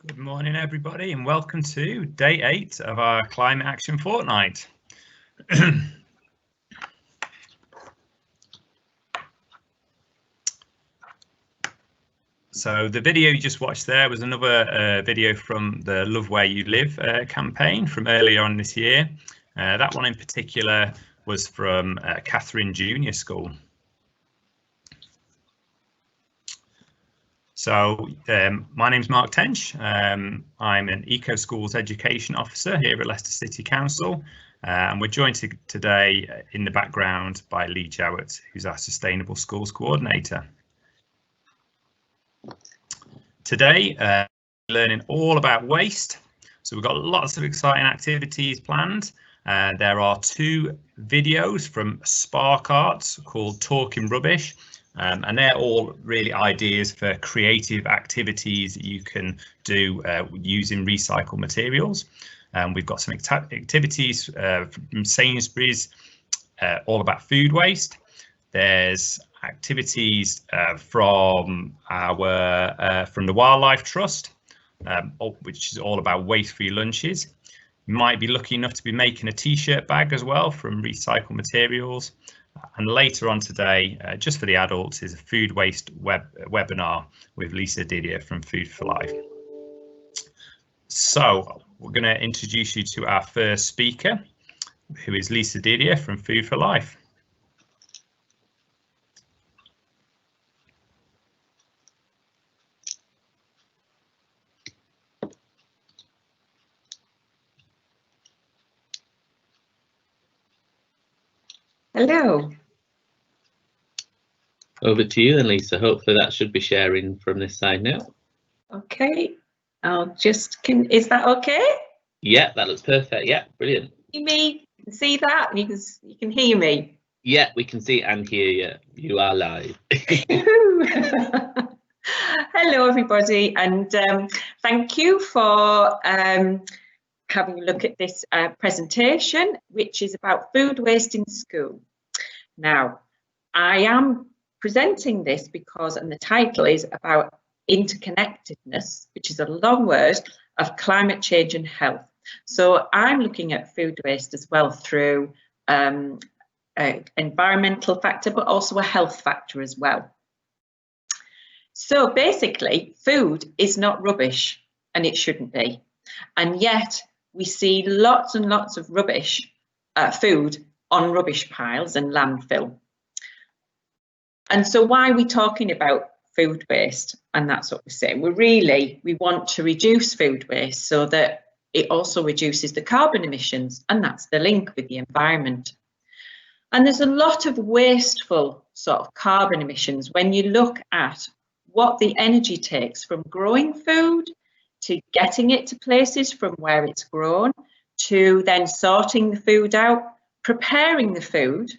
Good morning, everybody, and welcome to day 8 of our Climate Action Fortnight. So the video you just watched there was another video from the Love Where You Live campaign from earlier on this year. That one in particular was from Catherine Junior School. So my name's Mark Tench. I'm an Eco Schools Education Officer here at Leicester City Council, and we're joined today in the background by Lee Jowett, who's our Sustainable Schools Coordinator. Today, we're learning all about waste. So we've got lots of exciting activities planned. There are 2 videos from Spark Arts called Talking Rubbish. And they're all really ideas for creative activities that you can do using recycled materials. We've got some activities from Sainsbury's all about food waste. There's activities from the Wildlife Trust, which is all about waste-free lunches. You might be lucky enough to be making a t-shirt bag as well from recycled materials. And later on today, just for the adults, is a food waste webinar with Lisa Didier from Food for Life. So we're going to introduce you to our first speaker, who is Lisa Didier from Food for Life. Hello. Over to you then, Lisa. Hopefully that should be sharing from this side now. Okay, is that okay? Yeah, that looks perfect. Yeah, brilliant. You can see that? You can hear me? Yeah, we can see and hear you. You are live. Hello, everybody, and thank you for having a look at this presentation, which is about food waste in school. Now, I am presenting this because, and the title is about interconnectedness, which is a long word, of climate change and health. So I'm looking at food waste as well through an environmental factor, but also a health factor as well. So basically, food is not rubbish, and it shouldn't be. And yet we see lots and lots of rubbish, food on rubbish piles and landfill. And so why are we talking about food waste? And that's what we're saying. We want to reduce food waste so that it also reduces the carbon emissions, and that's the link with the environment. And there's a lot of wasteful sort of carbon emissions when you look at what the energy takes from growing food to getting it to places from where it's grown, to then sorting the food out, preparing the food,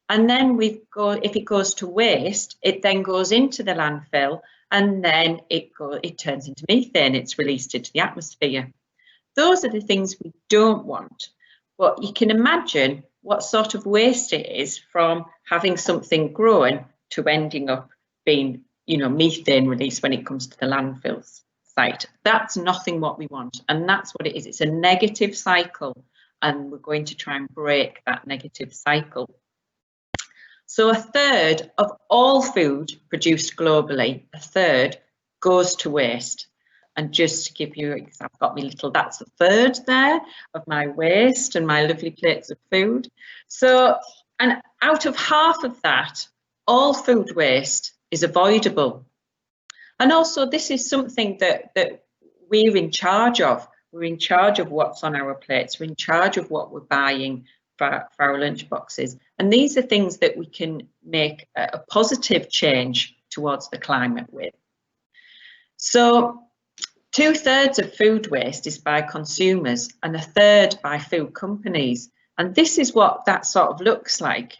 and then if it goes to waste, it then goes into the landfill, and then it turns into methane. It's released into the atmosphere. Those are the things we don't want. But you can imagine what sort of waste it is from having something growing to ending up being, methane release when it comes to the landfills site. That's nothing what we want, and that's what it is. It's a negative cycle, and we're going to try and break that negative cycle. So 1/3 of all food produced globally, 1/3 goes to waste. And just to give you, I've got that's 1/3 there of my waste and my lovely plates of food. So, and out of half of that, all food waste is avoidable. And also this is something that we're in charge of. We're in charge of what's on our plates. We're in charge of what we're buying for our lunch boxes. And these are things that we can make a positive change towards the climate with. So 2/3 of food waste is by consumers and 1/3 by food companies. And this is what that sort of looks like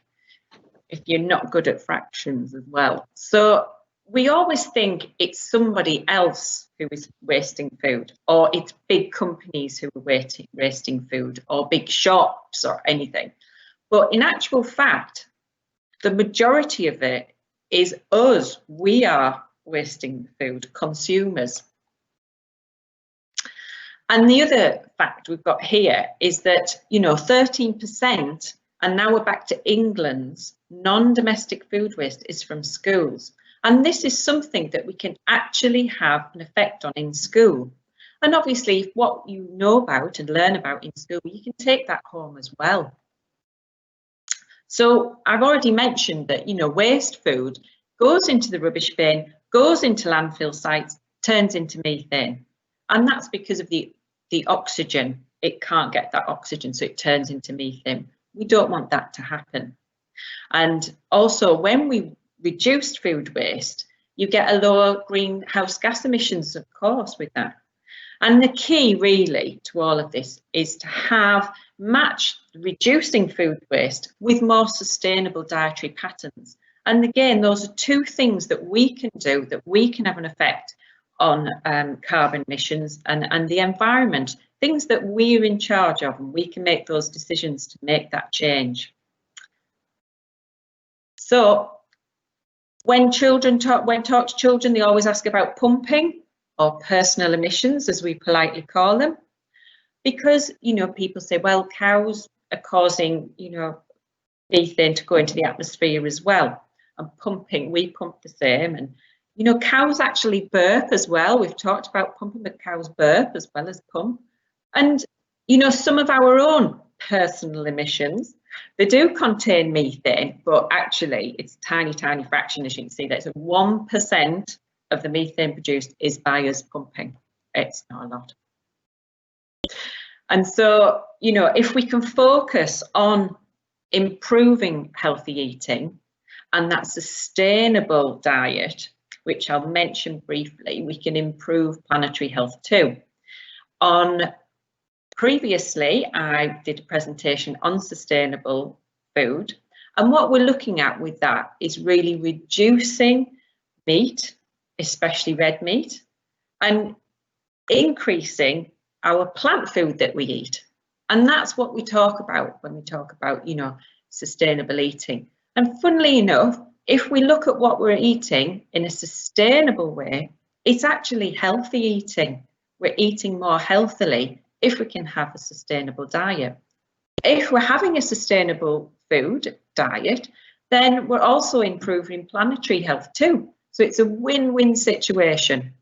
if you're not good at fractions as well. So we always think it's somebody else who is wasting food, or it's big companies who are wasting food, or big shops or anything. But in actual fact, the majority of it is us. We are wasting food, consumers. And the other fact we've got here is that, you know, 13%, and now we're back to England's non-domestic food waste is from schools. And this is something that we can actually have an effect on in school. And obviously, what you know about and learn about in school, you can take that home as well. So I've already mentioned that, you know, waste food goes into the rubbish bin, goes into landfill sites, turns into methane. And that's because of the oxygen. It can't get that oxygen, so it turns into methane. We don't want that to happen. And also, when we reduce food waste, you get a lower greenhouse gas emissions, of course, with that. And the key really to all of this is to match reducing food waste with more sustainable dietary patterns. And again, those are two things that we can do, that we can have an effect on carbon emissions and the environment, things that we're in charge of, and we can make those decisions to make that change. So when talk to children, they always ask about pumping or personal emissions, as we politely call them, because, you know, people say, well, cows are causing, you know, methane to go into the atmosphere as well, and pumping, we pump the same. And you know, cows actually burp as well. We've talked about pumping, but cows burp as well as pump. And, you know, some of our own personal emissions, they do contain methane, but actually it's a tiny, tiny fraction, as you can see. That's 1% of the methane produced is by us pumping. It's not a lot. And so, you know, if we can focus on improving healthy eating and that sustainable diet, which I'll mention briefly, we can improve planetary health too. Previously, I did a presentation on sustainable food, and what we're looking at with that is really reducing meat, especially red meat, and increasing our plant food that we eat. And that's what we talk about when we talk about, you know, sustainable eating. And funnily enough, if we look at what we're eating in a sustainable way, it's actually healthy eating. We're eating more healthily if we can have a sustainable diet. If we're having a sustainable food diet, then we're also improving planetary health too. So it's a win-win situation,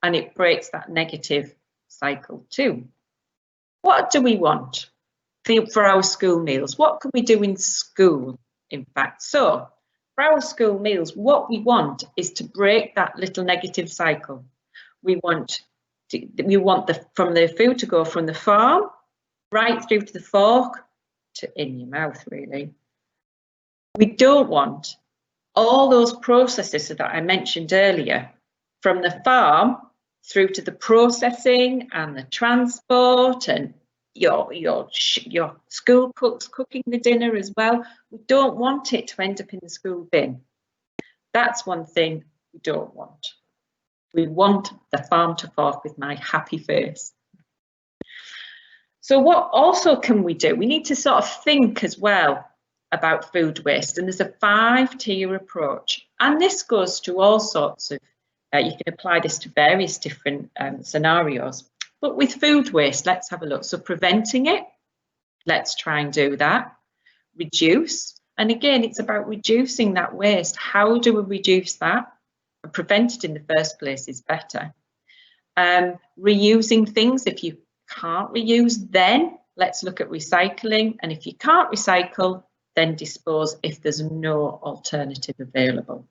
and it breaks that negative cycle too. What do we want for our school meals? What can we do in school, in fact? So for our school meals, what we want is to break that little negative cycle. We want from the food to go from the farm right through to the fork to in your mouth, really. We don't want all those processes that I mentioned earlier, from the farm through to the processing and the transport and your school cooks cooking the dinner as well. We don't want it to end up in the school bin. That's one thing we don't want. We want the farm to fork with my happy face. So what also can we do? We need to sort of think as well about food waste, and there's a 5-tier approach, and this goes to all sorts of, you can apply this to various different scenarios. But with food waste, let's have a look. So preventing it, let's try and do that. Reduce, and again, it's about reducing that waste. How do we reduce that? And prevent it in the first place is better. Reusing things, if you can't reuse, then let's look at recycling. And if you can't recycle, then dispose if there's no alternative available.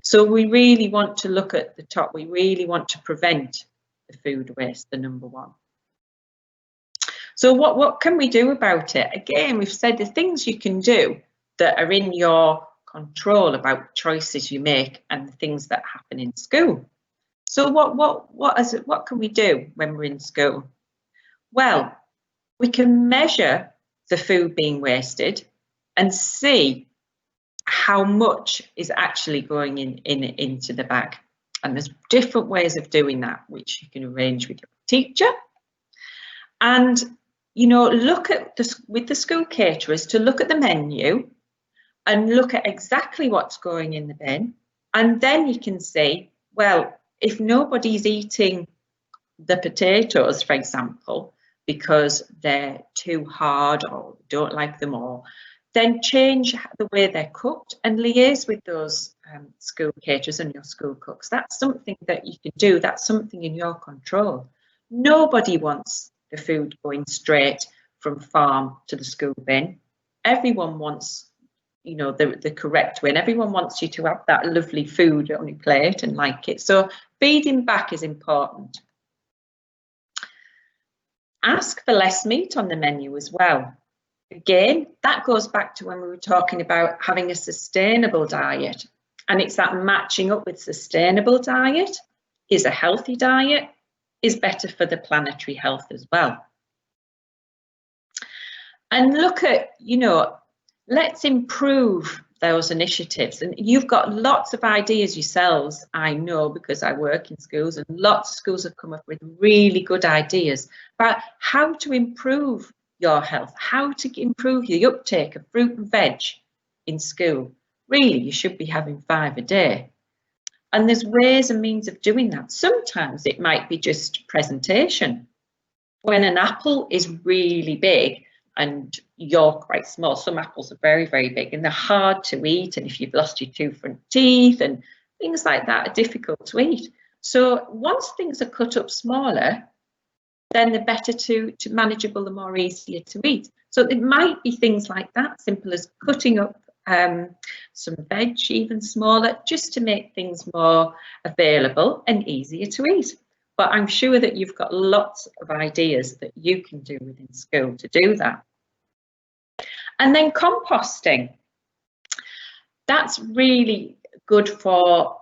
So we really want to look at the top. We really want to prevent the food waste, the number one. So what can we do about it? Again, we've said the things you can do that are in your control about choices you make and the things that happen in school. So what can we do when we're in school? Well, we can measure the food being wasted and see how much is actually going into the bag. And there's different ways of doing that, which you can arrange with your teacher. And, you know, look at this with the school caterers to look at the menu and look at exactly what's going in the bin. And then you can say, well, if nobody's eating the potatoes, for example, because they're too hard or don't like them, or then change the way they're cooked and liaise with those school caterers and your school cooks. That's something that you can do. That's something in your control. Nobody wants the food going straight from farm to the school bin. Everyone wants, you know, the correct way, and everyone wants you to have that lovely food on your plate and like it. So feeding back is important. Ask for less meat on the menu as well. Again, that goes back to when we were talking about having a sustainable diet, and it's that matching up with sustainable diet is a healthy diet, is better for the planetary health as well. And look at, you know, let's improve those initiatives. And you've got lots of ideas yourselves, I know, because I work in schools, and lots of schools have come up with really good ideas about how to improve your health, how to improve the uptake of fruit and veg in school. Really, you should be having 5 a day. And there's ways and means of doing that. Sometimes it might be just presentation. When an apple is really big and you're quite small, some apples are very, very big and they're hard to eat. And if you've lost your 2 front teeth and things like that are difficult to eat. So once things are cut up smaller, then they're better to manageable and more easier to eat. So it might be things like that, simple as cutting up some veg even smaller, just to make things more available and easier to eat. But I'm sure that you've got lots of ideas that you can do within school to do that. And then composting. That's really good for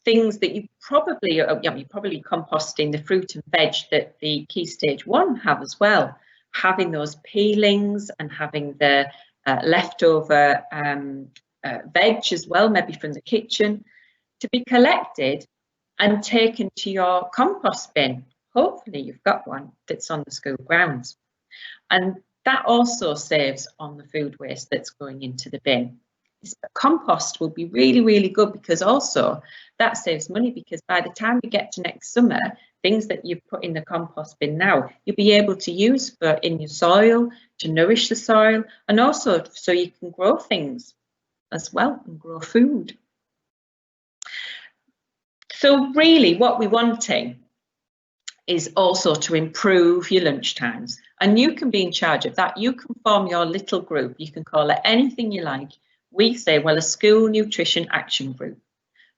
things that you're probably composting the fruit and veg that the Key Stage 1 have as well. Having those peelings and having the leftover veg as well, maybe from the kitchen, to be collected and taken to your compost bin. Hopefully you've got one that's on the school grounds. And that also saves on the food waste that's going into the bin. Compost will be really, really good, because also that saves money, because by the time we get to next summer, things that you've put in the compost bin now, you'll be able to use in your soil to nourish the soil, and also so you can grow things as well and grow food. So really what we're wanting is also to improve your lunch times, and you can be in charge of that. You can form your little group. You can call it anything you like. We say, well, a school nutrition action group,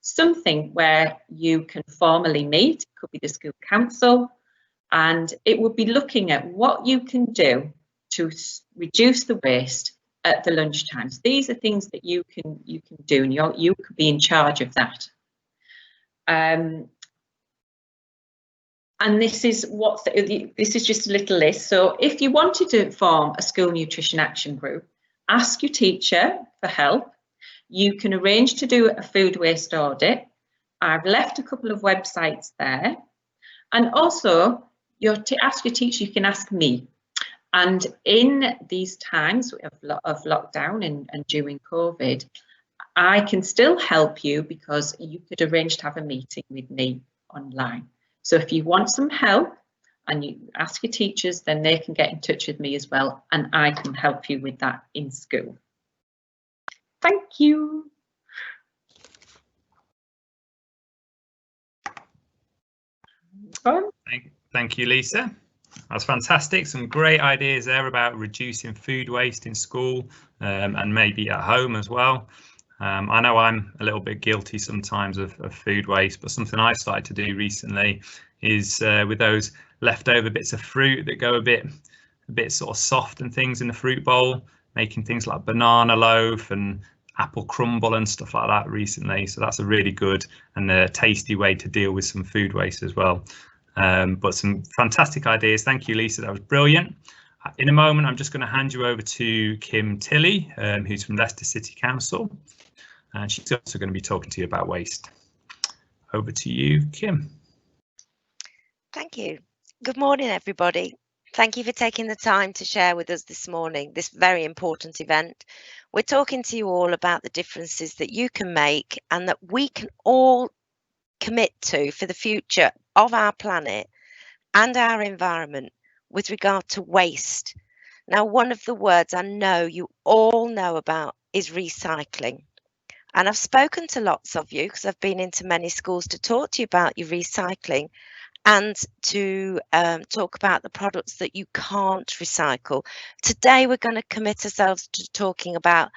something where you can formally meet. It could be the school council, and it would be looking at what you can do to reduce the waste at the lunch times. These are things that you can do, and you could be in charge of that. And this is just a little list. So if you wanted to form a school nutrition action group, ask your teacher for help. You can arrange to do a food waste audit. I've left a couple of websites there. And also, ask your teacher, you can ask me. And in these times of lockdown and during COVID, I can still help you, because you could arrange to have a meeting with me online. So if you want some help and you ask your teachers, then they can get in touch with me as well, and I can help you with that in school. Thank you. Thank you, Lisa. That's fantastic. Some great ideas there about reducing food waste in school and maybe at home as well. I know I'm a little bit guilty sometimes of food waste, but something I've started to do recently is with those leftover bits of fruit that go a bit sort of soft and things in the fruit bowl, making things like banana loaf and apple crumble and stuff like that recently. So that's a really good and a tasty way to deal with some food waste as well. But some fantastic ideas. Thank you, Lisa. That was brilliant. In a moment, I'm just going to hand you over to Kim Tilley, who's from Leicester City Council, and she's also going to be talking to you about waste. Over to you, Kim. Thank you. Good morning, everybody. Thank you for taking the time to share with us this morning, this very important event. We're talking to you all about the differences that you can make and that we can all commit to for the future of our planet and our environment with regard to waste. Now, one of the words I know you all know about is recycling. And I've spoken to lots of you because I've been into many schools to talk to you about your recycling and to talk about the products that you can't recycle. Today, we're going to commit ourselves to talking about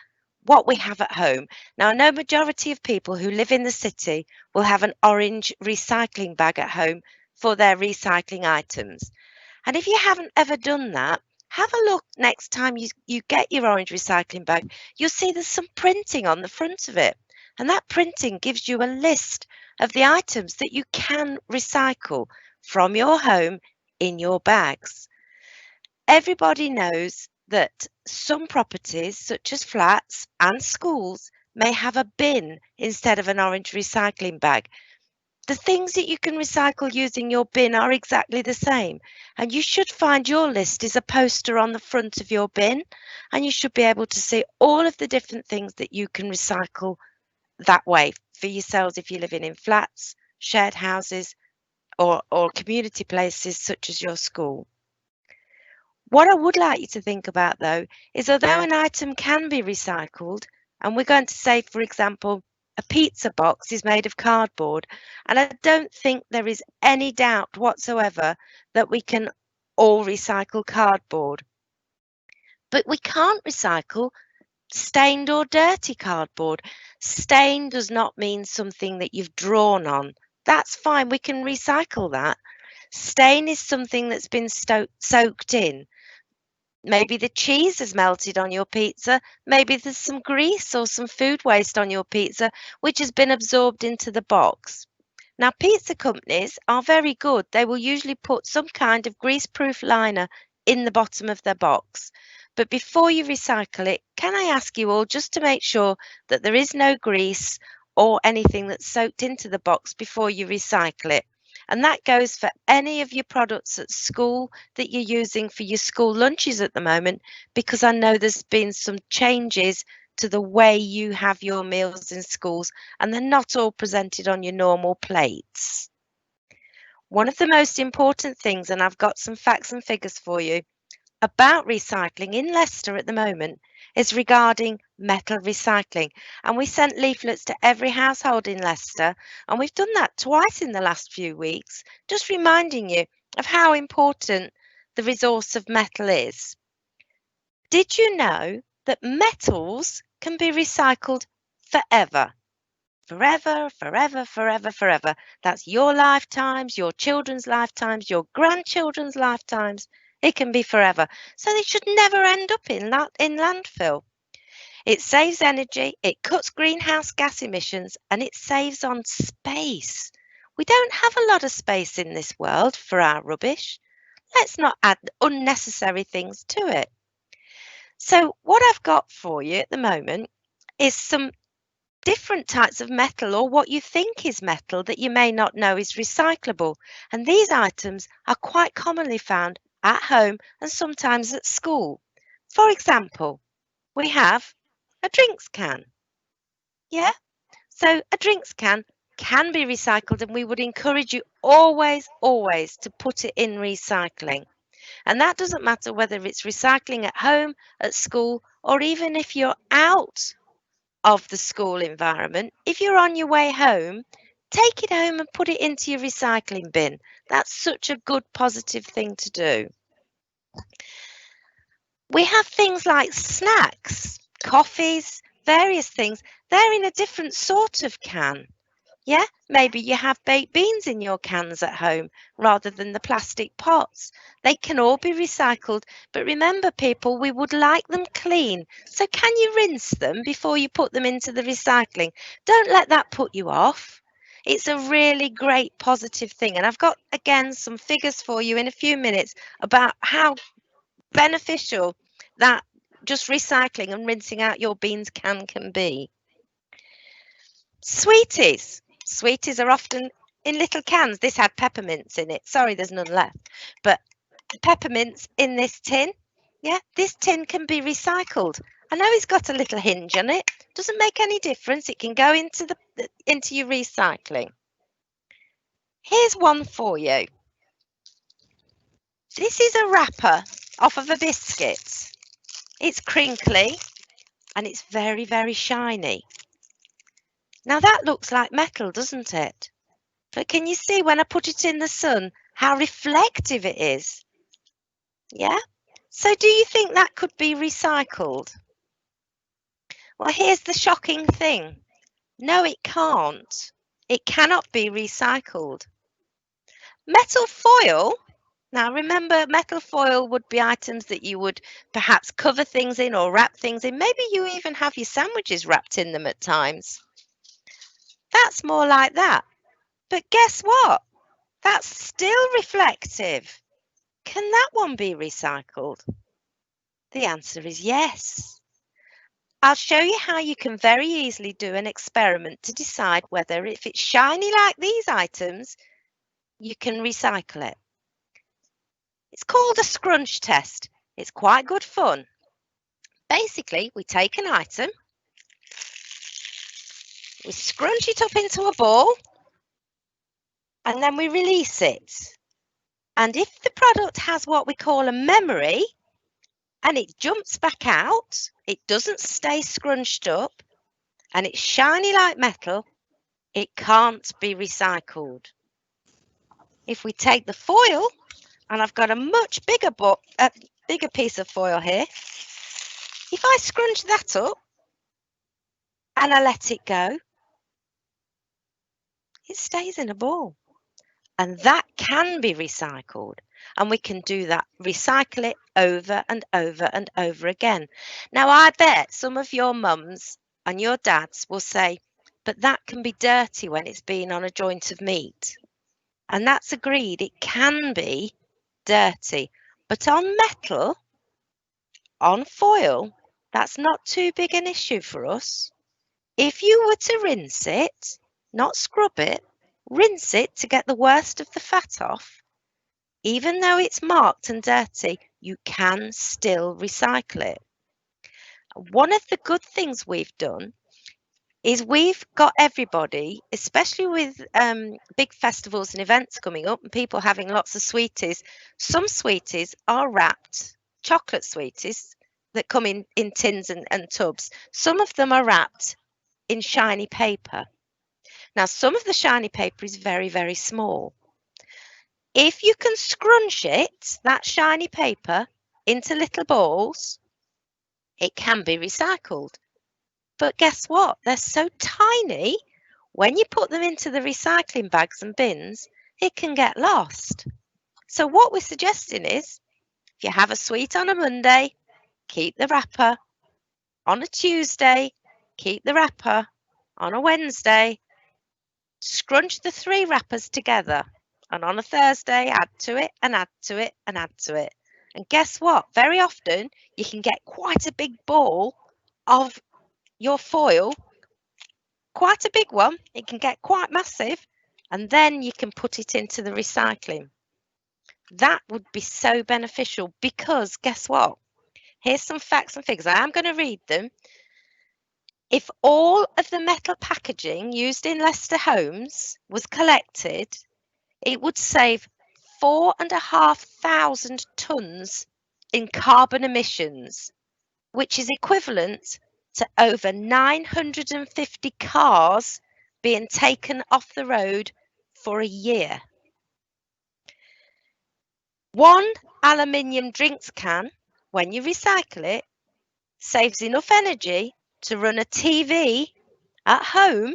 what we have at home. Now, I know majority of people who live in the city will have an orange recycling bag at home for their recycling items. And if you haven't ever done that, have a look next time you get your orange recycling bag. You'll see there's some printing on the front of it. And that printing gives you a list of the items that you can recycle from your home in your bags. Everybody knows that some properties, such as flats and schools, may have a bin instead of an orange recycling bag. The things that you can recycle using your bin are exactly the same, and you should find your list is a poster on the front of your bin, and you should be able to see all of the different things that you can recycle that way for yourselves if you're living in flats, shared houses, or community places such as your school. What I would like you to think about, though, is although an item can be recycled, and we're going to say, for example, a pizza box is made of cardboard, and I don't think there is any doubt whatsoever that we can all recycle cardboard. But we can't recycle stained or dirty cardboard. Stained does not mean something that you've drawn on. That's fine, we can recycle that. Stain is something that's been soaked in. Maybe the cheese has melted on your pizza. Maybe there's some grease or some food waste on your pizza, which has been absorbed into the box. Now, pizza companies are very good. They will usually put some kind of grease-proof liner in the bottom of their box. But before you recycle it, can I ask you all just to make sure that there is no grease or anything that's soaked into the box before you recycle it? And that goes for any of your products at school that you're using for your school lunches at the moment, because I know there's been some changes to the way you have your meals in schools, and they're not all presented on your normal plates. One of the most important things, and I've got some facts and figures for you, about recycling in Leicester at the moment is regarding metal recycling. And we sent leaflets to every household in Leicester, and we've done that twice in the last few weeks, just reminding you of how important the resource of metal is. Did you know that metals can be recycled forever? Forever, forever, forever, forever. That's your lifetimes, your children's lifetimes, your grandchildren's lifetimes. It can be forever. So they should never end up in landfill. It saves energy, it cuts greenhouse gas emissions, and it saves on space. We don't have a lot of space in this world for our rubbish. Let's not add unnecessary things to it. So what I've got for you at the moment is some different types of metal, or what you think is metal that you may not know is recyclable. And these items are quite commonly found at home and sometimes at school. For example, we have a drinks can. Yeah, so a drinks can be recycled, and we would encourage you always to put it in recycling. And that doesn't matter whether it's recycling at home, at school, or even if you're out of the school environment. If you're on your way home, take it home and put it into your recycling bin. That's such a good positive thing to do. We have things like snacks, coffees, various things. They're in a different sort of can. Yeah, maybe you have baked beans in your cans at home rather than the plastic pots. They can all be recycled, but remember people, we would like them clean. So can you rinse them before you put them into the recycling? Don't let that put you off. It's a really great positive thing. And I've got, again, some figures for you in a few minutes about how beneficial that just recycling and rinsing out your beans can be. Sweeties. Sweeties are often in little cans. This had peppermints in it. Sorry, there's none left. But peppermints in this tin. Yeah, this tin can be recycled. I know it's got a little hinge on it. Doesn't make any difference. It can go into your recycling. Here's one for you. This is a wrapper off of a biscuit. It's crinkly and it's very, very shiny. Now that looks like metal, doesn't it? But can you see when I put it in the sun how reflective it is? Yeah? So do you think that could be recycled? Well, here's the shocking thing. No, it can't. It cannot be recycled. Metal foil. Now remember, metal foil would be items that you would perhaps cover things in or wrap things in. Maybe you even have your sandwiches wrapped in them at times. That's more like that. But guess what? That's still reflective. Can that one be recycled? The answer is yes. I'll show you how you can very easily do an experiment to decide whether if it's shiny like these items, you can recycle it. It's called a scrunch test. It's quite good fun. Basically, we take an item, we scrunch it up into a ball, and then we release it. And if the product has what we call a memory, and it jumps back out, it doesn't stay scrunched up, and it's shiny like metal, it can't be recycled. If we take the foil, and I've got a much bigger piece of foil here, if I scrunch that up and I let it go, it stays in a ball. And that can be recycled. And we can do that, recycle it over and over and over again. Now, I bet some of your mums and your dads will say, but that can be dirty when it's been on a joint of meat. And that's agreed, it can be dirty. But on metal, on foil, that's not too big an issue for us. If you were to rinse it, not scrub it, rinse it to get the worst of the fat off, even though it's marked and dirty, you can still recycle it. One of the good things we've done is we've got everybody, especially with big festivals and events coming up and people having lots of sweeties, some sweeties are wrapped, chocolate sweeties that come in tins and tubs. Some of them are wrapped in shiny paper. Now, some of the shiny paper is very, very small. If you can scrunch it, that shiny paper, into little balls, it can be recycled. But guess what? They're so tiny, when you put them into the recycling bags and bins, it can get lost. So what we're suggesting is, if you have a sweet on a Monday, keep the wrapper. On a Tuesday, keep the wrapper. On a Wednesday, scrunch the 3 wrappers together, and on a Thursday, add to it and add to it and add to it. And guess what? Very often, you can get quite a big ball of your foil, quite a big one. It can get quite massive, and then you can put it into the recycling. That would be so beneficial because guess what? Here's some facts and figures. I am going to read them. If all of the metal packaging used in Leicester homes was collected, it would save 4,500 tonnes in carbon emissions, which is equivalent to over 950 cars being taken off the road for a year. 1 aluminium drinks can, when you recycle it, saves enough energy to run a TV at home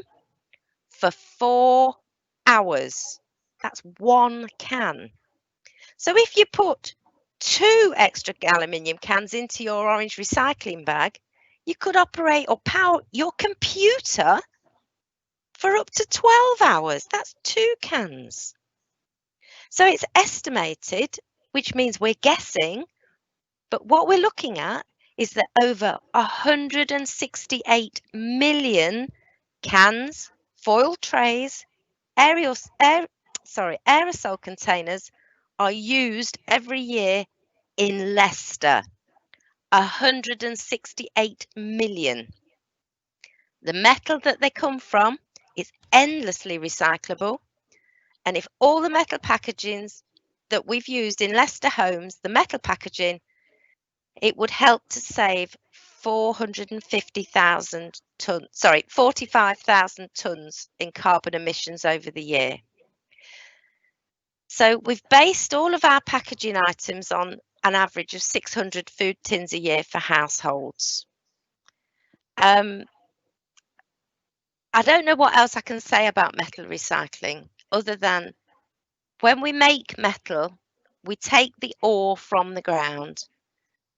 for 4 hours. That's 1 can. So if you put 2 extra aluminium cans into your orange recycling bag, you could operate or power your computer for up to 12 hours. That's 2 cans. So it's estimated, which means we're guessing, but what we're looking at is that over 168 million cans, foil trays, aerosol containers are used every year in Leicester. 168 million. The metal that they come from is endlessly recyclable, and if all the metal packaging that we've used in Leicester homes, the metal packaging, it would help to save 45,000 tonnes in carbon emissions over the year. So we've based all of our packaging items on an average of 600 food tins a year for households. I don't know what else I can say about metal recycling other than when we make metal, we take the ore from the ground.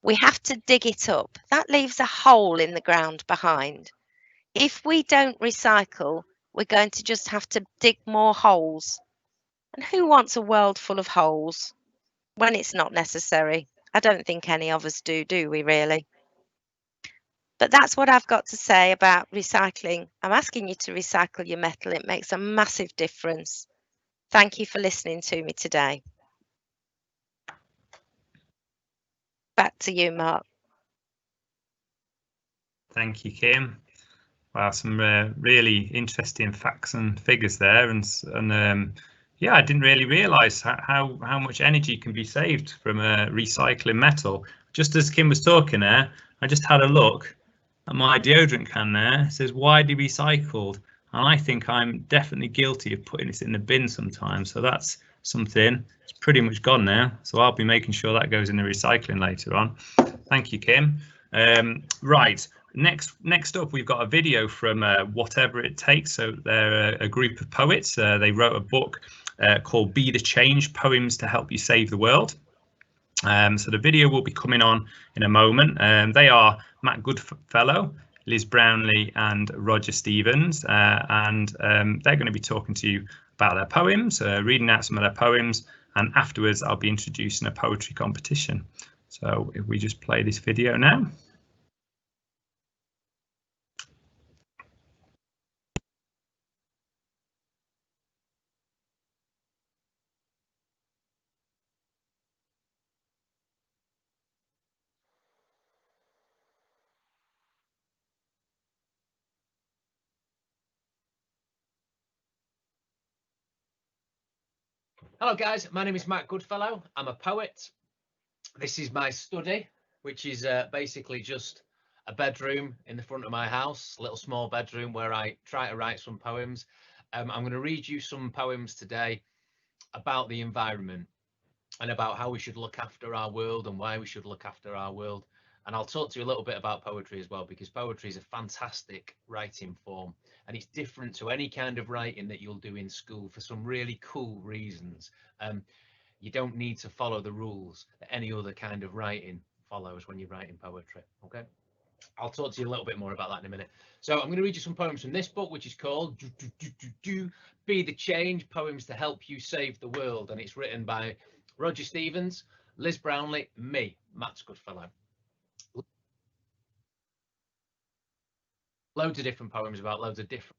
We have to dig it up. That leaves a hole in the ground behind. If we don't recycle, we're going to just have to dig more holes. And who wants a world full of holes when it's not necessary? I don't think any of us do we really? But that's what I've got to say about recycling. I'm asking you to recycle your metal. It makes a massive difference. Thank you for listening to me today. Back to you, Mark. Thank you, Kim. Wow, some really interesting facts and figures there, and yeah, I didn't really realise how much energy can be saved from recycling metal. Just as Kim was talking there, I just had a look at my deodorant can there. It says widely recycled, and I think I'm definitely guilty of putting this in the bin sometimes. So that's something. It's pretty much gone now. So I'll be making sure that goes in the recycling later on. Thank you, Kim. Right. Next up, we've got a video from Whatever It Takes. So they're a group of poets. They wrote a book called Be the Change, Poems to Help You Save the World. So the video will be coming on in a moment. They are Matt Goodfellow, Liz Brownlee and Roger Stevens, and they're going to be talking to you about their poems, reading out some of their poems, and afterwards I'll be introducing a poetry competition. So if we just play this video now. Hello guys, my name is Matt Goodfellow. I'm a poet. This is my study, which is basically just a bedroom in the front of my house, a little small bedroom where I try to write some poems. I'm going to read you some poems today about the environment and about how we should look after our world and why we should look after our world. And I'll talk to you a little bit about poetry as well, because poetry is a fantastic writing form and it's different to any kind of writing that you'll do in school for some really cool reasons. You don't need to follow the rules that any other kind of writing follows when you're writing poetry. Okay, I'll talk to you a little bit more about that in a minute. So I'm going to read you some poems from this book, which is called Be the Change, Poems to Help You Save the World, and it's written by Roger Stevens, Liz Brownlee, me, Matt Goodfellow. Loads of different poems about loads of different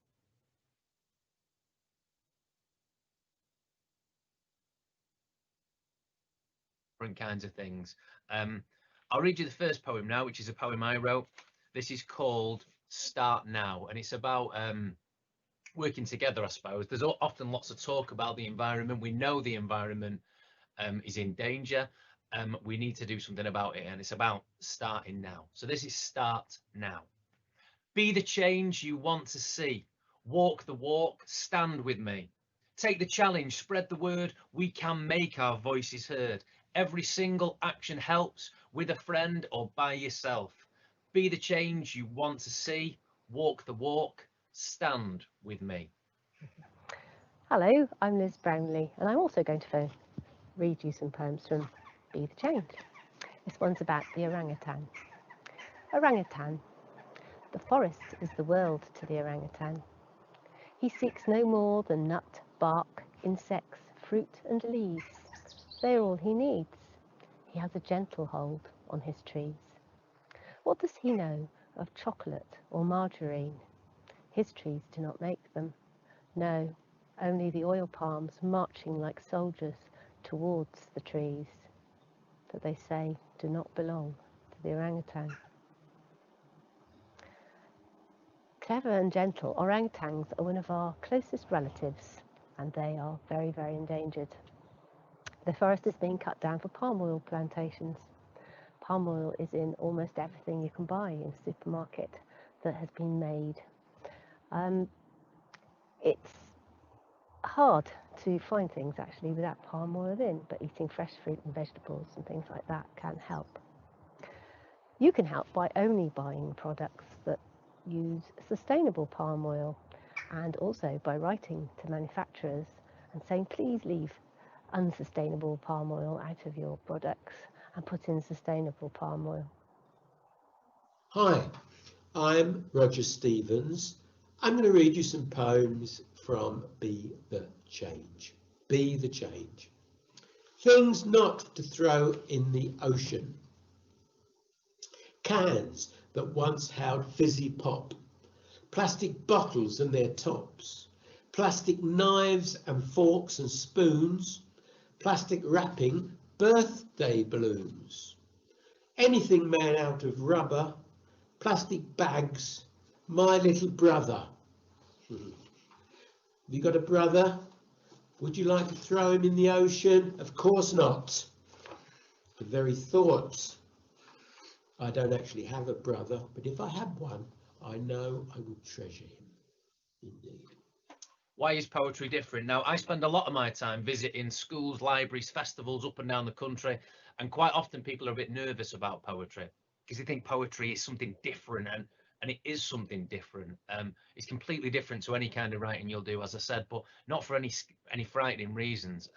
kinds of things. I'll read you the first poem now, which is a poem I wrote. This is called Start Now, and it's about working together, I suppose. There's often lots of talk about the environment. We know the environment is in danger. We need to do something about it, and it's about starting now. So this is Start Now. Be the change you want to see. Walk the walk, stand with me. Take the challenge, spread the word. We can make our voices heard. Every single action helps, with a friend or by yourself. Be the change you want to see. Walk the walk, stand with me. Hello, I'm Liz Brownlee, and I'm also going to read you some poems from Be the Change. This one's about the orangutan. Orangutan. The forest is the world to the orangutan. He seeks no more than nut, bark, insects, fruit and leaves. They are all he needs. He has a gentle hold on his trees. What does he know of chocolate or margarine? His trees do not make them. No, only the oil palms marching like soldiers towards the trees that they say do not belong to the orangutan. Clever and gentle, orangutans are one of our closest relatives, and they are very, very endangered. The forest is being cut down for palm oil plantations. Palm oil is in almost everything you can buy in a supermarket that has been made. It's hard to find things actually without palm oil in, but eating fresh fruit and vegetables and things like that can help. You can help by only buying products that use sustainable palm oil, and also by writing to manufacturers and saying please leave unsustainable palm oil out of your products and put in sustainable palm oil. Hi, I'm Roger Stevens. I'm going to read you some poems from Be the Change. Be the Change. Things not to throw in the ocean. Cans that once held fizzy pop. Plastic bottles and their tops. Plastic knives and forks and spoons. Plastic wrapping birthday balloons. Anything made out of rubber. Plastic bags. My little brother. Have you got a brother? Would you like to throw him in the ocean? Of course not. The very thought. I don't actually have a brother, but if I had one, I know I would treasure him. Indeed. Why is poetry different? Now, I spend a lot of my time visiting schools, libraries, festivals up and down the country, and quite often people are a bit nervous about poetry because they think poetry is something different, and it is something different. It's completely different to any kind of writing you'll do, as I said, but not for any frightening reasons.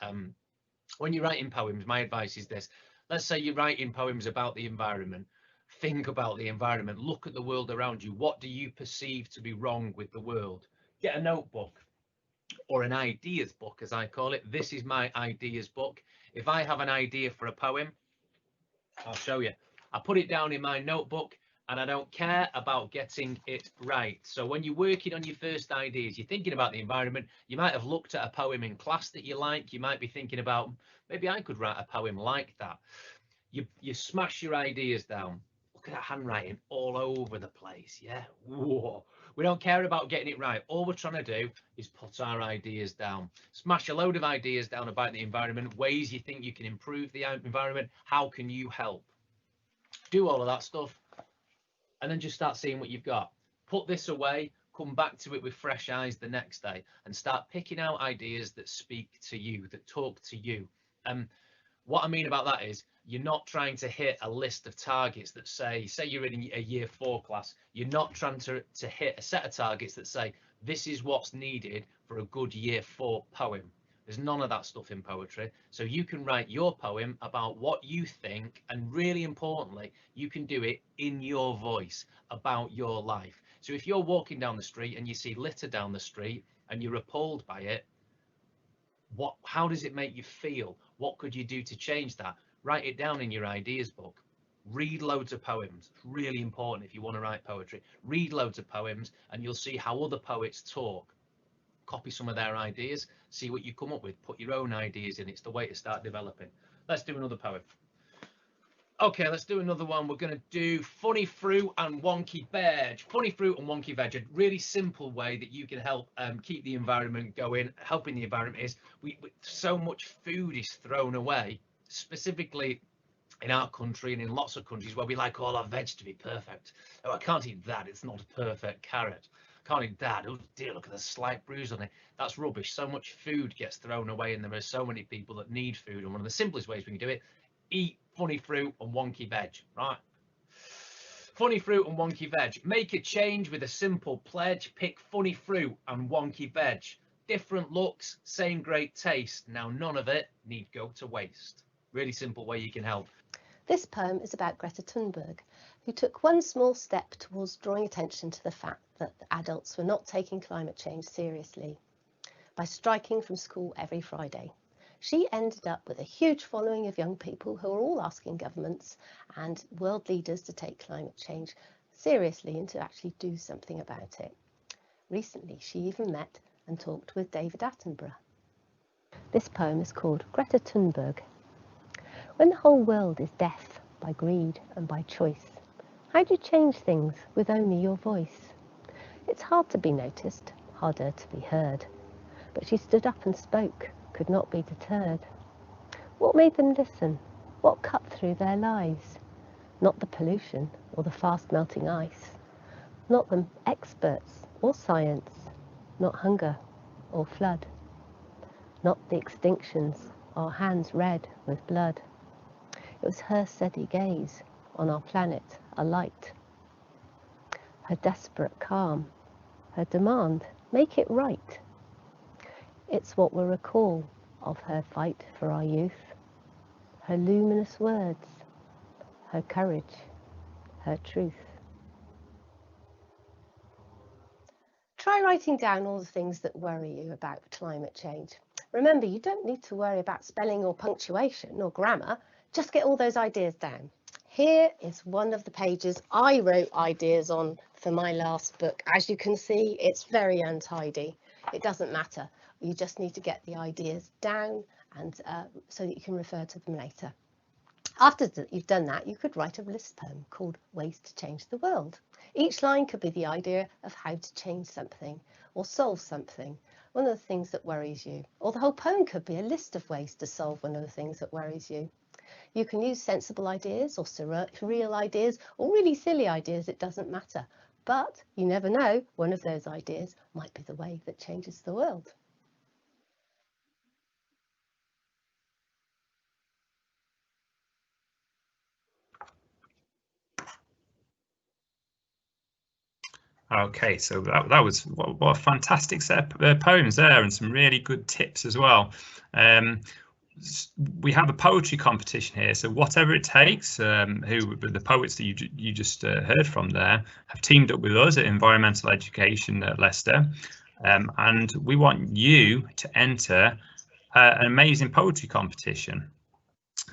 When you're writing poems, my advice is this. Let's say you're writing poems about the environment. Think about the environment. Look at the world around you. What do you perceive to be wrong with the world? Get a notebook or an ideas book, as I call it. This is my ideas book. If I have an idea for a poem, I'll show you. I put it down in my notebook, and I don't care about getting it right. So when you're working on your first ideas, you're thinking about the environment, you might have looked at a poem in class that you like. You might be thinking about, maybe I could write a poem like that. You smash your ideas down. Look at that handwriting all over the place. Yeah. Whoa. We don't care about getting it right. All we're trying to do is put our ideas down. Smash a load of ideas down about the environment, ways you think you can improve the environment. How can you help? Do all of that stuff, and then just start seeing what you've got. Put this away, come back to it with fresh eyes the next day, and start picking out ideas that speak to you, that talk to you. What I mean about that is you're not trying to hit a list of targets that say you're in a year 4 class. You're not trying to hit a set of targets that say this is what's needed for a good year 4 poem. There's none of that stuff in poetry. So you can write your poem about what you think, and really importantly, you can do it in your voice about your life. So if you're walking down the street and you see litter down the street and you're appalled by it, how does it make you feel? What could you do to change that? Write it down in your ideas book. Read loads of poems. It's really important if you want to write poetry. Read loads of poems and you'll see how other poets talk. Copy some of their ideas, see what you come up with, put your own ideas in. It's the way to start developing. Let's do another poem. Okay, let's do another one. We're going to do funny fruit and wonky veg. Funny fruit and wonky veg, a really simple way that you can help keep the environment going. Helping the environment is so much food is thrown away, specifically in our country and in lots of countries where we like all our veg to be perfect. Oh, I can't eat that. It's not a perfect carrot. Can't eat that. Oh dear, look at the slight bruise on it. That's rubbish. So much food gets thrown away, and there are so many people that need food. And one of the simplest ways we can do it, eat funny fruit and wonky veg, right? Funny fruit and wonky veg. Make a change with a simple pledge. Pick funny fruit and wonky veg. Different looks, same great taste. Now none of it need go to waste. Really simple way you can help. This poem is about Greta Thunberg, who took one small step towards drawing attention to the fact that adults were not taking climate change seriously by striking from school every Friday. She ended up with a huge following of young people who are all asking governments and world leaders to take climate change seriously and to actually do something about it. Recently, she even met and talked with David Attenborough. This poem is called Greta Thunberg. When the whole world is deaf by greed and by choice, how do you change things with only your voice? It's hard to be noticed, harder to be heard. But she stood up and spoke, could not be deterred. What made them listen? What cut through their lives? Not the pollution or the fast melting ice. Not the experts or science. Not hunger or flood. Not the extinctions or hands red with blood. It was her steady gaze on our planet alight. Her desperate calm, her demand, make it right. It's what we'll recall of her fight for our youth. Her luminous words, her courage, her truth. Try writing down all the things that worry you about climate change. Remember, you don't need to worry about spelling or punctuation or grammar. Just get all those ideas down. Here is one of the pages I wrote ideas on for my last book. As you can see, it's very untidy. It doesn't matter. You just need to get the ideas down and so that you can refer to them later. After you've done that, you could write a list poem called Ways to Change the World. Each line could be the idea of how to change something or solve something, one of the things that worries you. Or the whole poem could be a list of ways to solve one of the things that worries you. You can use sensible ideas or surreal ideas or really silly ideas, it doesn't matter. But you never know, one of those ideas might be the way that changes the world. Okay, so that was what a fantastic set of poems there, and some really good tips as well. We have a poetry competition here, so whatever it takes, who the poets that you just heard from there have teamed up with us at Environmental Education at Leicester, and we want you to enter an amazing poetry competition.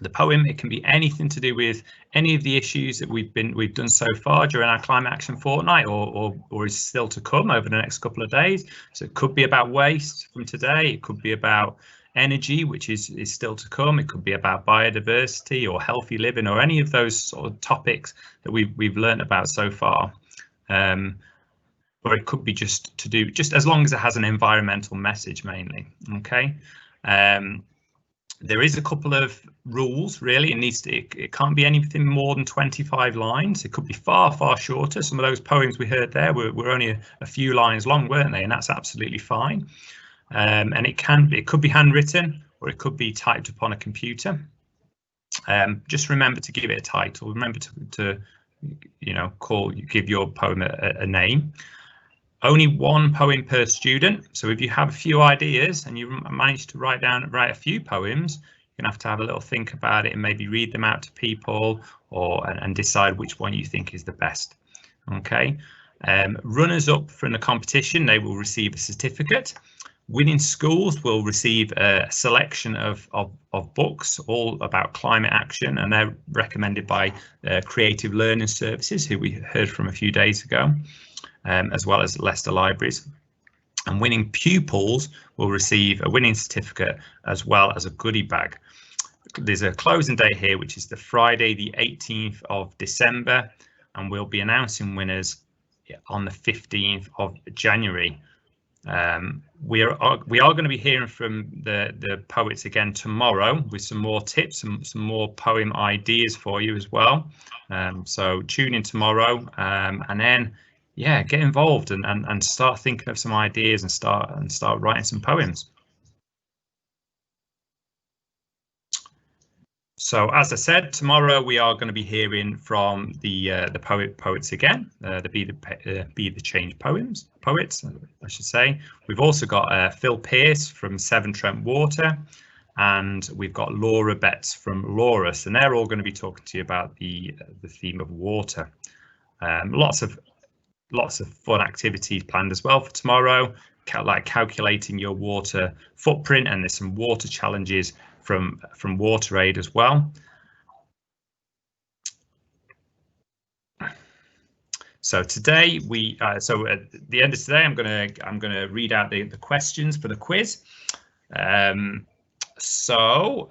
The poem, it can be anything to do with any of the issues that we've done so far during our Climate Action Fortnight, or is still to come over the next couple of days. So it could be about waste from today, it could be about energy, which is still to come, it could be about biodiversity or healthy living, or any of those sort of topics that we've learned about so far. Or it could be just as long as it has an environmental message mainly. Okay. There is a couple of rules, really. It can't be anything more than 25 lines. It could be far shorter. Some of those poems we heard there were only a few lines long, weren't they? And that's absolutely fine. And it could be handwritten, or it could be typed upon a computer. Just remember to give it a title. Remember to give your poem a name. Only one poem per student. So if you have a few ideas and you manage to write a few poems, you're gonna have to have a little think about it and maybe read them out to people, and decide which one you think is the best. Okay. Runners up from the competition, they will receive a certificate. Winning schools will receive a selection of books all about climate action, and they're recommended by Creative Learning Services, who we heard from a few days ago. As well as Leicester Libraries. And winning pupils will receive a winning certificate as well as a goodie bag. There's a closing date here, which is the Friday, the 18th of December, and we'll be announcing winners on the 15th of January. We are going to be hearing from the poets again tomorrow with some more tips and some more poem ideas for you as well. So tune in tomorrow, and then get involved and start thinking of some ideas and start writing some poems. So as I said, tomorrow we are going to be hearing from the poets again, the Be the Change poets, I should say. We've also got Phil Pearce from Severn Trent Water, and we've got Laura Betts from Laurus, and they're all going to be talking to you about the theme of water. Lots of fun activities planned as well for tomorrow, like calculating your water footprint, and there's some water challenges from WaterAid as well. So today so at the end of today, I'm gonna read out the questions for the quiz. So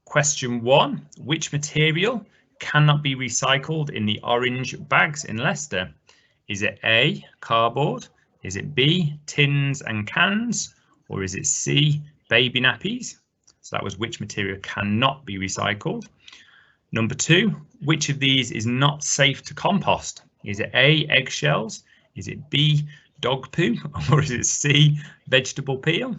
question 1: which material cannot be recycled in the orange bags in Leicester? Is it A, cardboard? Is it B, tins and cans? Or is it C, baby nappies? So that was which material cannot be recycled. Number 2, which of these is not safe to compost? Is it A, eggshells? Is it B, dog poo? Or is it C, vegetable peel?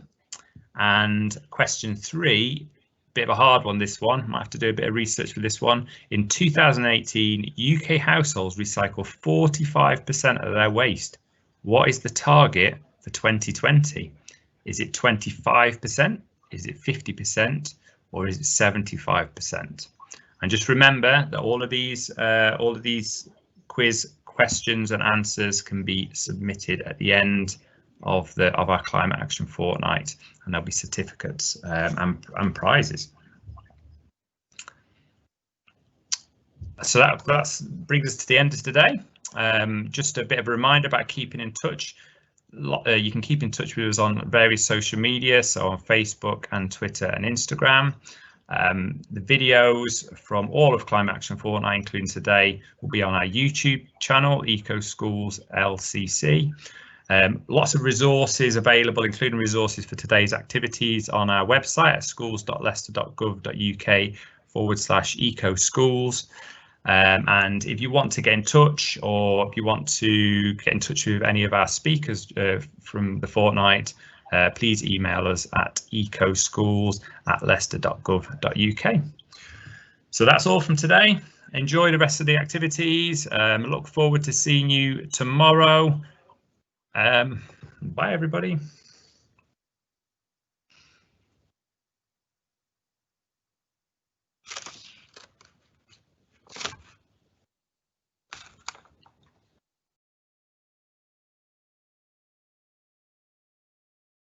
And question 3, bit of a hard one, this one. Might have to do a bit of research for this one. In 2018, UK households recycle 45% of their waste. What is the target for 2020? Is it 25%? Is it 50%? Or is it 75%? And just remember that all of these quiz questions and answers can be submitted at the end of our Climate Action Fortnight, and there'll be certificates and prizes. So that brings us to the end of today. Just a bit of a reminder about keeping in touch. You can keep in touch with us on various social media, so on Facebook and Twitter and Instagram. The videos from all of Climate Action Fortnight, including today, will be on our YouTube channel, Eco Schools LCC. Lots of resources available, including resources for today's activities on our website at schools.leicester.gov.uk/ecoschools. And if you want to get in touch, or if you want to get in touch with any of our speakers from the fortnight, please email us at ecoschools@leicester.gov.uk. So that's all from today. Enjoy the rest of the activities. Look forward to seeing you tomorrow. Bye, everybody.